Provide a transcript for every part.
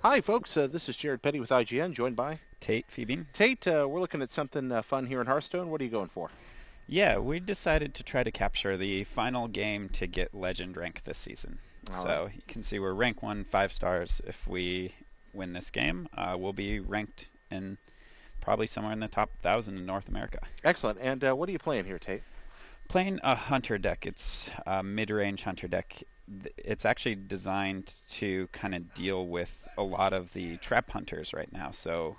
Hi, folks. This is Jared Petty with IGN, joined by Tate Fiebing. Tate. We're looking at something fun here in Hearthstone. What are you going for? Yeah, we decided to try to capture the final game to get Legend rank this season. All So right. you can see we're rank 1, 5 stars. If we win this game, we'll be ranked in probably somewhere in the top 1,000 in North America. Excellent. And what are you playing here, Tate? Playing a hunter deck. It's a mid-range hunter deck. It's actually designed to kind of deal with a lot of the trap hunters right now. So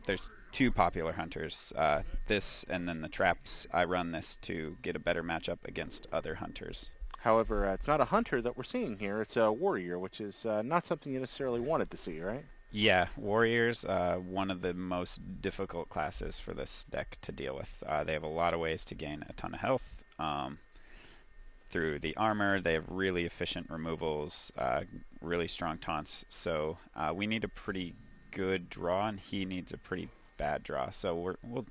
there's two popular hunters, this and then the traps. I run this to get a better matchup against other hunters. However, it's not a hunter that we're seeing here. It's a warrior, which is not something you necessarily wanted to see, right? Yeah, warriors, one of the most difficult classes for this deck to deal with. They have a lot of ways to gain a ton of health. Through the armor, they have really efficient removals, really strong taunts. So we need a pretty good draw, and he needs a pretty bad draw. So we'll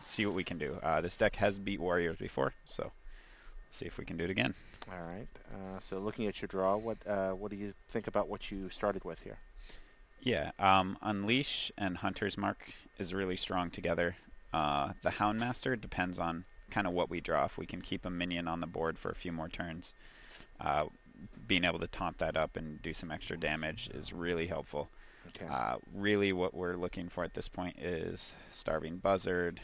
see what we can do. This deck has beat warriors before, so see if we can do it again. All right. So looking at your draw, what do you think about what you started with here? Yeah, Unleash and Hunter's Mark is really strong together. The Houndmaster depends on kind of what we draw. If we can keep a minion on the board for a few more turns, being able to taunt that up and do some extra damage is really helpful. Okay. Really what we're looking for at this point is Starving Buzzard,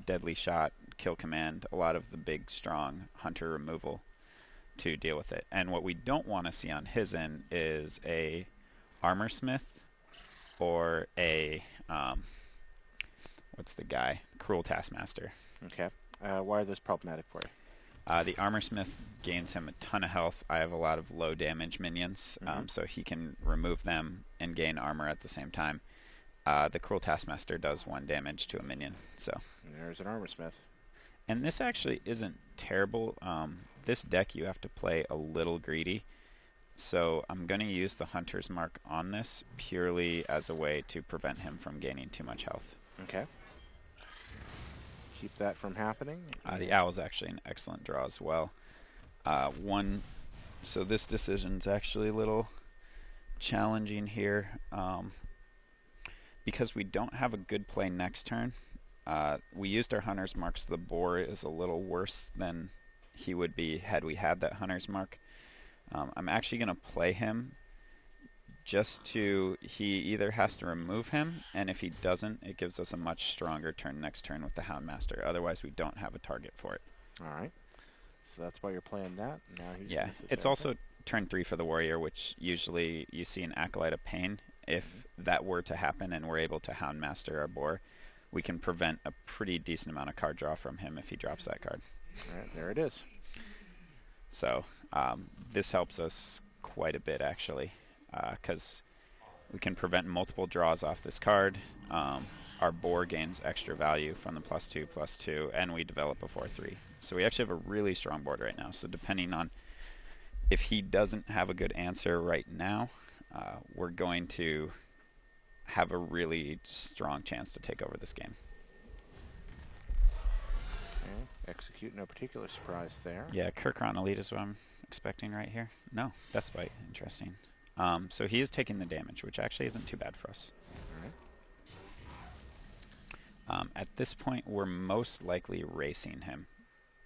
Deadly Shot, Kill Command, a lot of the big strong hunter removal to deal with it. And what we don't want to see on his end is a Armor Smith or a what's the guy? Cruel Taskmaster. Okay. Why are those problematic for you? The Armor Smith gains him a ton of health. I have a lot of low damage minions, so he can remove them and gain armor at the same time. The Cruel Taskmaster does 1 damage to a minion. So There's an armor smith. And this actually isn't terrible. This deck you have to play a little greedy. So I'm going to use the Hunter's Mark on this purely as a way to prevent him from gaining too much health. Okay. Keep that from happening. The Owl's actually an excellent draw as well. So this decision's actually a little challenging here. Because we don't have a good play next turn. We used our Hunter's Mark, so the boar is a little worse than he would be had we had that Hunter's Mark. I'm actually going to play him just to, he either has to remove him, and if he doesn't, it gives us a much stronger turn next turn with the Houndmaster. Otherwise, we don't have a target for it. All right. So that's why you're playing that. Now he's Yeah, it's also turn 3 for the warrior, which usually you see an Acolyte of Pain. If that were to happen and we're able to Houndmaster our boar, we can prevent a pretty decent amount of card draw from him if he drops that card. All right, there it is. So this helps us quite a bit, actually, because we can prevent multiple draws off this card. Our boar gains extra value from the +2/+2, and we develop a 4/3. So we actually have a really strong board right now. So depending on if he doesn't have a good answer right now, we're going to have a really strong chance to take over this game. Okay. Execute, no particular surprise there. Yeah, Kirkron Elite is what I'm expecting right here. No, that's quite interesting. So he is taking the damage, which actually isn't too bad for us. All right. At this point, we're most likely racing him.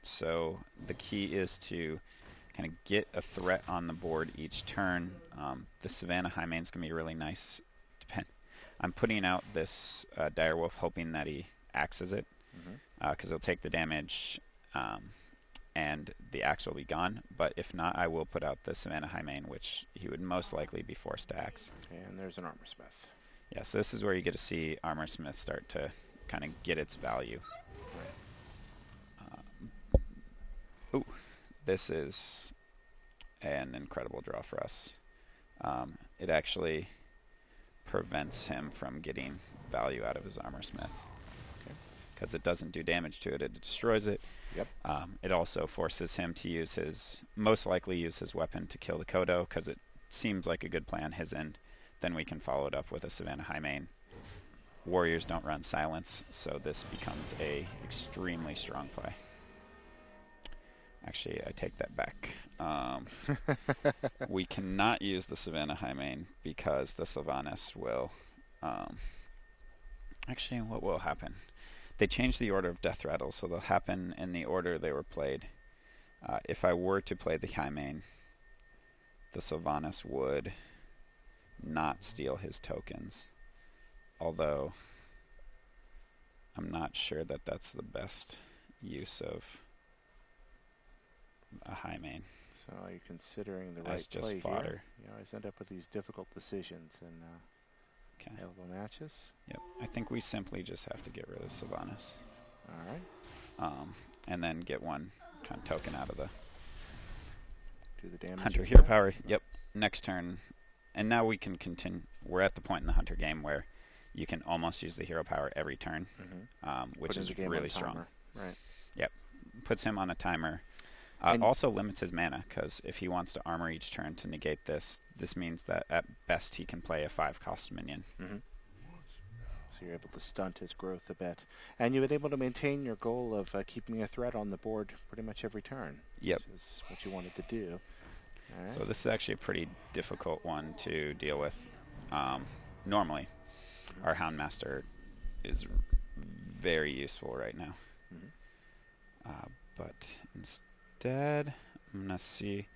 So the key is to kind of get a threat on the board each turn. The Savannah Highmane is going to be really nice. I'm putting out this Direwolf hoping that he axes it, because he'll take the damage and the axe will be gone. But if not, I will put out the Savannah Highmane, which he would most likely be forced to axe. And there's an armor smith. Yeah, so this is where you get to see Armor Smith start to kind of get its value. Ooh, this is an incredible draw for us. It actually prevents him from getting value out of his Armor Smith. Because it doesn't do damage to it, it destroys it. Yep. It also forces him to use his, most likely use his weapon to kill the Kodo, because it seems like a good play on his end. Then we can follow it up with a Savannah Highmane. Warriors don't run silence, so this becomes a extremely strong play. Actually, I take that back. We cannot use the Savannah Highmane because the Sylvanas will... actually, what will happen? They changed the order of death rattles, so they'll happen in the order they were played. If I were to play the Highmane, the Sylvanas would not steal his tokens. Although, I'm not sure that that's the best use of a Highmane. So you're considering the As right just play fodder. here. You always end up with these difficult decisions in available matches. Yep. I think we simply just have to get rid of Sylvanas. All right. And then get one kind of token out of the Do the damage. Hunter with Hero that. Power. Yep. Next turn. And now we can continue. We're at the point in the Hunter game where you can almost use the Hero Power every turn, which Put is the game really on strong. timer. Right. Yep. Puts him on a timer. And Also limits his mana, because if he wants to armor each turn to negate this, this means that at best he can play a 5-cost minion. So you're able to stunt his growth a bit. And you've been able to maintain your goal of keeping a threat on the board pretty much every turn. Yep. Which is what you wanted to do. All right. So this is actually a pretty difficult one to deal with. Normally, our Houndmaster is very useful right now. But instead, I'm going to see.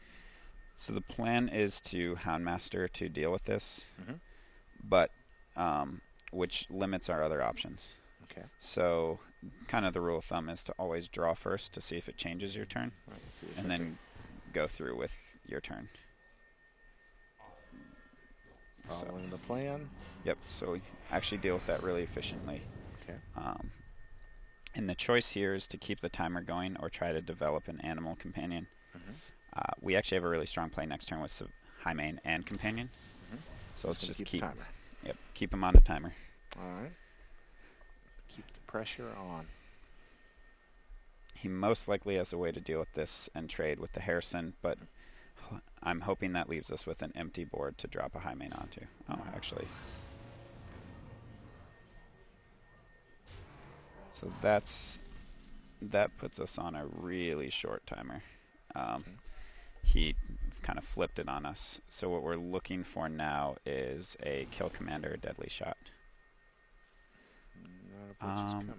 So the plan is to Houndmaster to deal with this, but which limits our other options. Okay. So kind of the rule of thumb is to always draw first to see if it changes your turn, Right, let's see if and something- then go through with your turn. following the plan. Yep, so we actually deal with that really efficiently. Okay. And the choice here is to keep the timer going or try to develop an animal companion. We actually have a really strong play next turn with Highmane and companion. So let's just keep timer. Yep, keep him on the timer. All right. Keep the pressure on. He most likely has a way to deal with this and trade with the Harrison, but I'm hoping that leaves us with an empty board to drop a Highmane onto. Oh, actually. So that puts us on a really short timer. He kind of flipped it on us. So what we're looking for now is a kill commander, deadly shot.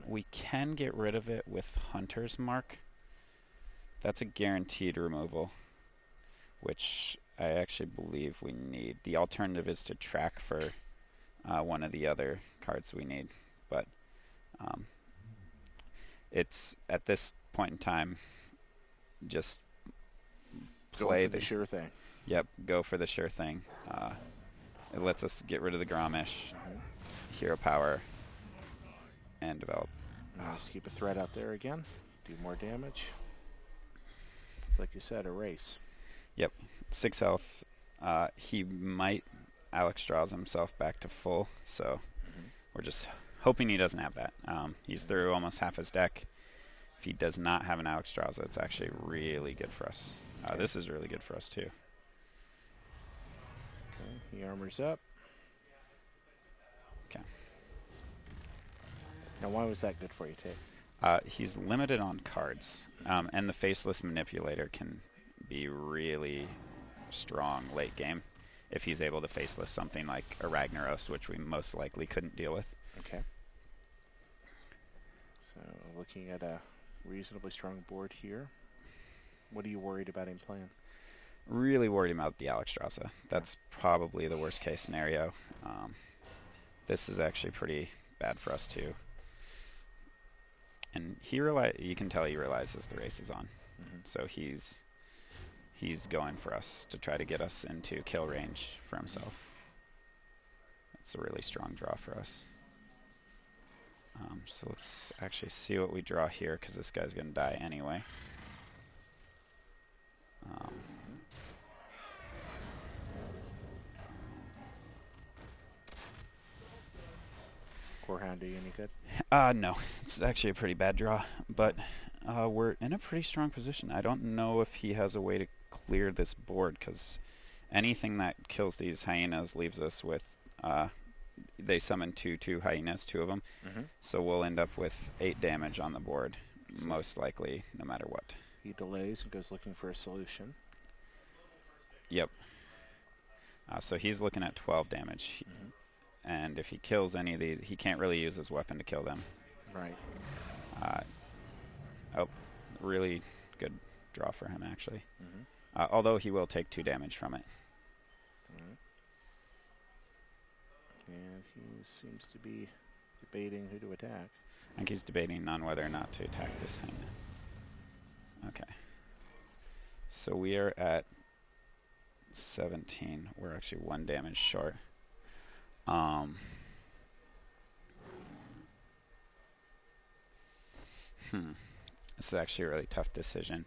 We can get rid of it with Hunter's Mark. That's a guaranteed removal, which I actually believe we need. The alternative is to track for one of the other cards we need, but it's at this point in time just play the sure thing. Yep, go for the sure thing. It lets us get rid of the Gromish, Hero Power, and develop. Just keep a threat out there again. Do more damage. It's like you said, a race. Yep, 6 health. He might Alex draws himself back to full, so we're just hoping he doesn't have that. He's through almost half his deck. If he does not have an Alex draws, it's actually really good for us. This is really good for us too. Okay, he armors up. Okay. Now, why was that good for you, Tate? He's limited on cards, and the Faceless Manipulator can be really strong late game if he's able to Faceless something like a Ragnaros, which we most likely couldn't deal with. Okay. So, looking at a reasonably strong board here. What are you worried about him playing? Really worried about the Alexstrasza. That's probably the worst case scenario. This is actually pretty bad for us too. And you can tell he realizes the race is on. So he's going for us to try to get us into kill range for himself. That's a really strong draw for us. So let's actually see what we draw here, because this guy's going to die anyway. Corehound do you any good? No, it's actually a pretty bad draw, but we're in a pretty strong position. I don't know if he has a way to clear this board, because anything that kills these hyenas leaves us with... they summon two hyenas, 2 of them, so we'll end up with 8 damage on the board, most likely, no matter what. He delays and goes looking for a solution. Yep. So he's looking at 12 damage. And if he kills any of these, he can't really use his weapon to kill them. Right. Oh, really good draw for him, actually. Although he will take 2 damage from it. And he seems to be debating who to attack. I think he's debating on whether or not to attack this hangman. Okay. So we are at 17. We're actually 1 damage short. This is actually a really tough decision.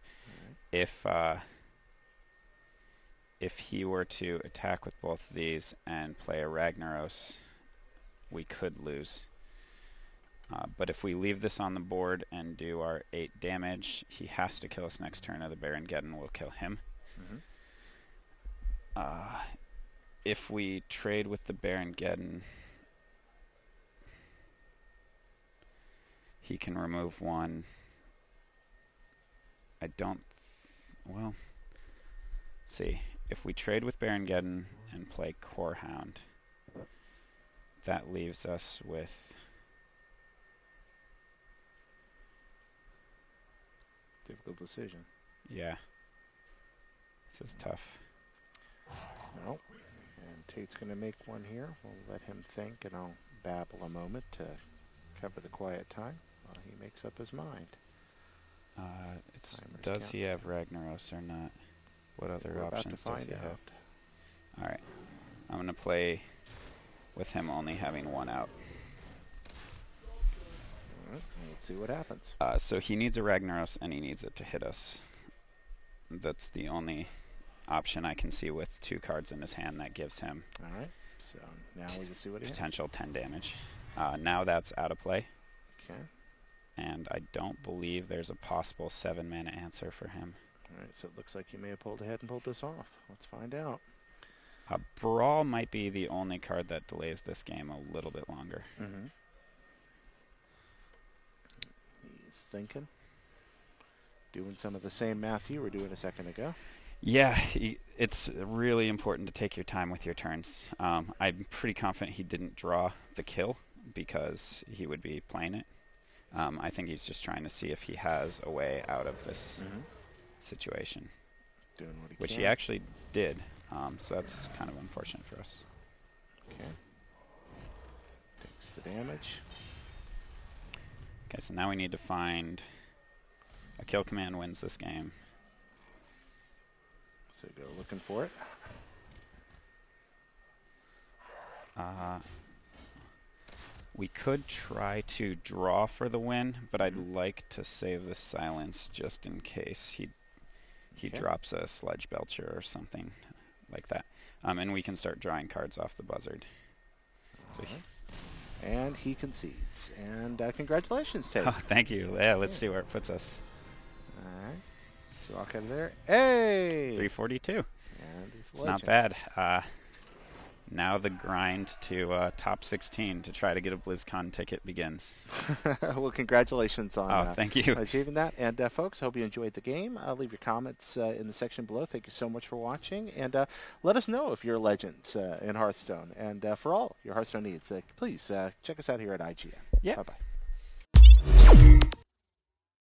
If he were to attack with both of these and play a Ragnaros, we could lose. But if we leave this on the board and do our 8 damage, he has to kill us next turn, or the Baron Geddon will kill him. If we trade with the Baron Geddon, he can remove 1. I don't... well, see. If we trade with Baron Geddon and play Corehound, that leaves us with... difficult decision. yeah. This is tough. No. And Tate's going to make one here. We'll let him think, and I'll babble a moment to cover the quiet time while he makes up his mind. Does he have Ragnaros or not? What other options does he have? Alright. I'm going to play with him only having 1 out. Let's see what happens. So he needs a Ragnaros, and he needs it to hit us. That's the only option I can see with 2 cards in his hand that gives him Alright, so now we just see what he has. potential 10 damage. Now that's out of play. Okay. And I don't believe there's a possible 7-mana answer for him. Alright, so it looks like you may have pulled ahead and pulled this off. Let's find out. Brawl might be the only card that delays this game a little bit longer. He's thinking. Doing some of the same math you were doing a second ago. Yeah, it's really important to take your time with your turns. I'm pretty confident he didn't draw the kill because he would be playing it. I think he's just trying to see if he has a way out of this situation. Doing what he which can. he actually did, so that's kind of unfortunate for us. Okay. Takes the damage. Okay, so now we need to find a kill command wins this game. So go looking for it. We could try to draw for the win, but I'd like to save the silence just in case he drops a Sledge Belcher or something like that. And we can start drawing cards off the buzzard. So and he concedes. And congratulations, Tate. oh, thank you. Yeah, let's see where it puts us. All right. So walk out of there. Hey! 342. And he's It's not bad. Now the grind to top 16 to try to get a BlizzCon ticket begins. Well, congratulations on thank you. achieving that. And folks, hope you enjoyed the game. Leave your comments in the section below. Thank you so much for watching. And let us know if you're a legend in Hearthstone. And for all your Hearthstone needs, please check us out here at IGN. Yeah. Bye-bye.